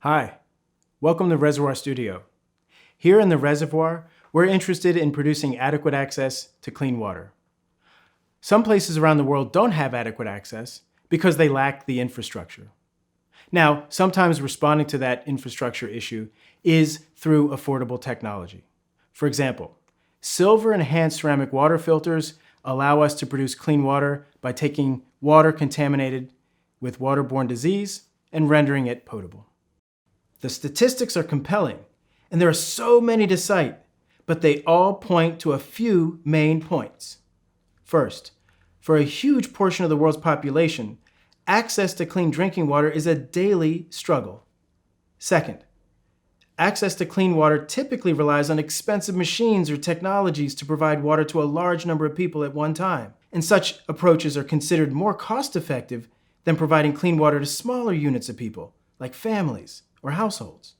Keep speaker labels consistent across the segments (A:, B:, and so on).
A: Hi, welcome to Reservoir Studio. Here in the reservoir, we're interested in producing adequate access to clean water. Some places around the world don't have adequate access because they lack the infrastructure. Now, sometimes responding to that infrastructure issue is through affordable technology. For example, silver-enhanced ceramic water filters allow us to produce clean water by taking water contaminated with waterborne disease and rendering it potable. The statistics are compelling, and there are so many to cite, but they all point to a few main points. First, for a huge portion of the world's population, access to clean drinking water is a daily struggle. Second, access to clean water typically relies on expensive machines or technologies to provide water to a large number of people at one time, and such approaches are considered more cost-effective than providing clean water to smaller units of people, like families or households.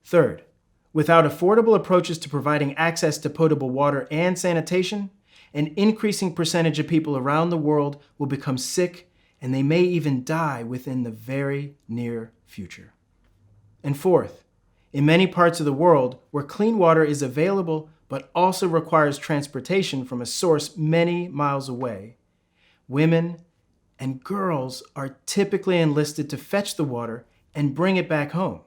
A: Third, without affordable approaches to providing access to potable water and sanitation, an increasing percentage of people around the world will become sick, and they may even die within the very near future. And fourth, in many parts of the world where clean water is available but also requires transportation from a source many miles away, women and girls are typically enlisted to fetch the water and bring it back home.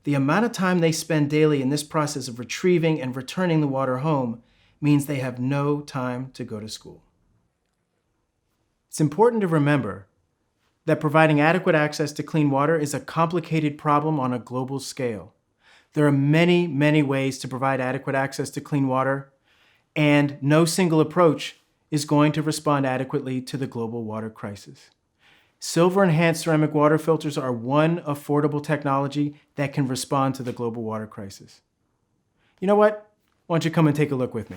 A: The amount of time they spend daily in this process of retrieving and returning the water home means they have no time to go to school. It's important to remember that providing adequate access to clean water is a complicated problem on a global scale. There are many, many ways to provide adequate access to clean water, and no single approach is going to respond adequately to the global water crisis. Silver-enhanced ceramic water filters are one affordable technology that can respond to the global water crisis. You know what? Why don't you come and take a look with me?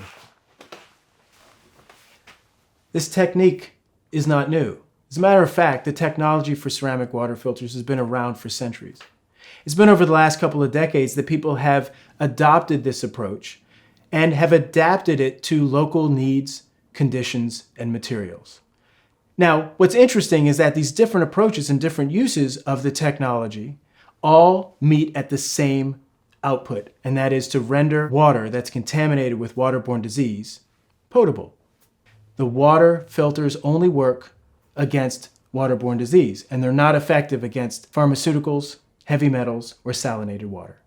A: This technique is not new. As a matter of fact, the technology for ceramic water filters has been around for centuries. It's been over the last couple of decades that people have adopted this approach and have adapted it to local needs, conditions, and materials. Now, what's interesting is that these different approaches and different uses of the technology all meet at the same output, and that is to render water that's contaminated with waterborne disease potable. The water filters only work against waterborne disease, and they're not effective against pharmaceuticals, heavy metals, or salinated water.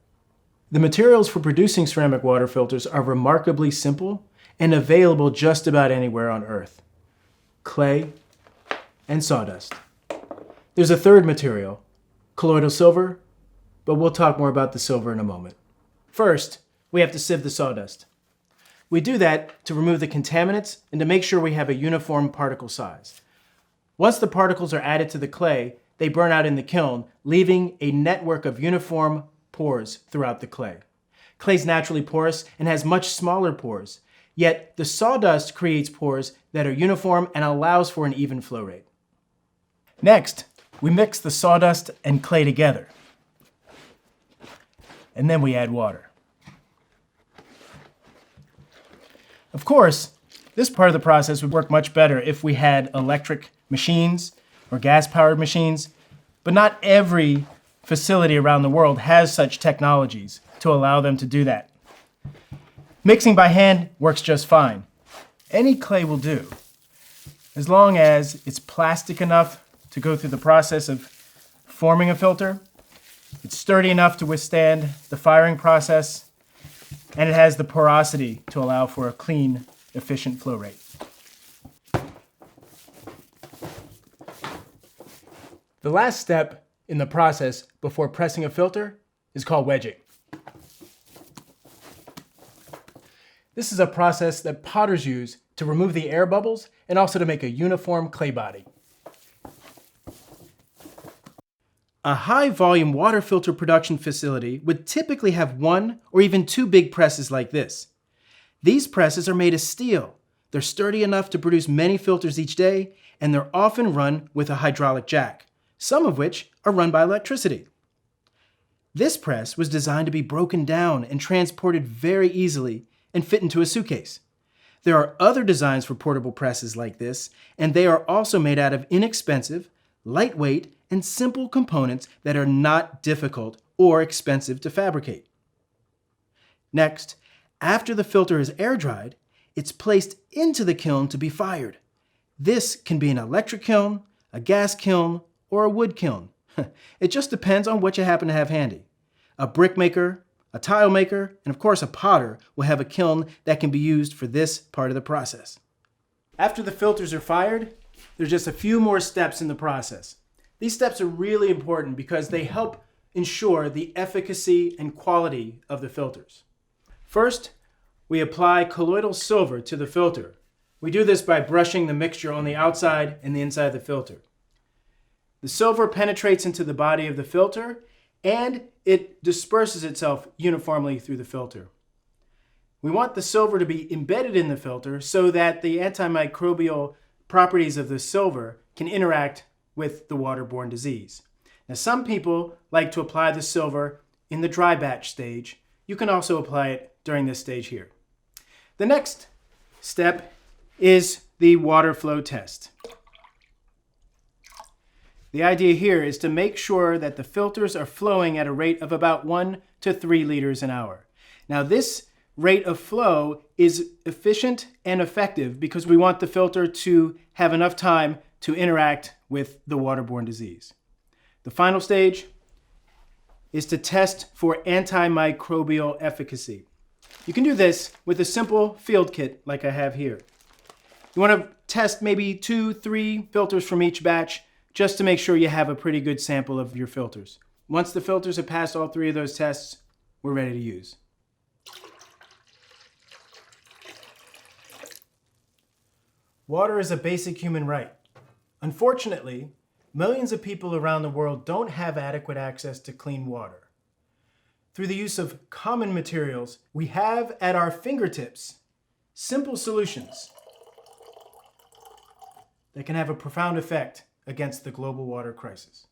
A: The materials for producing ceramic water filters are remarkably simple and available just about anywhere on Earth: clay and sawdust. There's a third material, colloidal silver, but we'll talk more about the silver in a moment. First, we have to sieve the sawdust. We do that to remove the contaminants and to make sure we have a uniform particle size. Once the particles are added to the clay, they burn out in the kiln, leaving a network of uniform pores throughout the clay. Clay is naturally porous and has much smaller pores, yet the sawdust creates pores that are uniform and allows for an even flow rate. Next, we mix the sawdust and clay together, and then we add water. Of course, this part of the process would work much better if we had electric machines or gas-powered machines, but not every facility around the world has such technologies to allow them to do that. Mixing by hand works just fine. Any clay will do, as long as it's plastic enough to go through the process of forming a filter, it's sturdy enough to withstand the firing process, and it has the porosity to allow for a clean, efficient flow rate. The last step in the process before pressing a filter is called wedging. This is a process that potters use to remove the air bubbles and also to make a uniform clay body. A high-volume water filter production facility would typically have one or even two big presses like this. These presses are made of steel. They're sturdy enough to produce many filters each day, and they're often run with a hydraulic jack, some of which are run by electricity. This press was designed to be broken down and transported very easily and fit into a suitcase. There are other designs for portable presses like this, and they are also made out of inexpensive, lightweight, and simple components that are not difficult or expensive to fabricate. Next, after the filter is air dried, it's placed into the kiln to be fired. This can be an electric kiln, a gas kiln, or a wood kiln. It just depends on what you happen to have handy. A brick maker, a tile maker, and of course a potter will have a kiln that can be used for this part of the process. After the filters are fired, there's just a few more steps in the process. These steps are really important because they help ensure the efficacy and quality of the filters. First, we apply colloidal silver to the filter. We do this by brushing the mixture on the outside and the inside of the filter. The silver penetrates into the body of the filter and it disperses itself uniformly through the filter. We want the silver to be embedded in the filter so that the antimicrobial properties of the silver can interact with the waterborne disease. Now, some people like to apply the silver in the dry batch stage. You can also apply it during this stage here. The next step is the water flow test. The idea here is to make sure that the filters are flowing at a rate of about 1 to 3 liters an hour. Now, this rate of flow is efficient and effective because we want the filter to have enough time to interact with the waterborne disease. The final stage is to test for antimicrobial efficacy. You can do this with a simple field kit like I have here. You want to test maybe 2-3 filters from each batch just to make sure you have a pretty good sample of your filters. Once the filters have passed all 3 of those tests, we're ready to use. Water is a basic human right. Unfortunately, millions of people around the world don't have adequate access to clean water. Through the use of common materials, we have at our fingertips simple solutions that can have a profound effect against the global water crisis.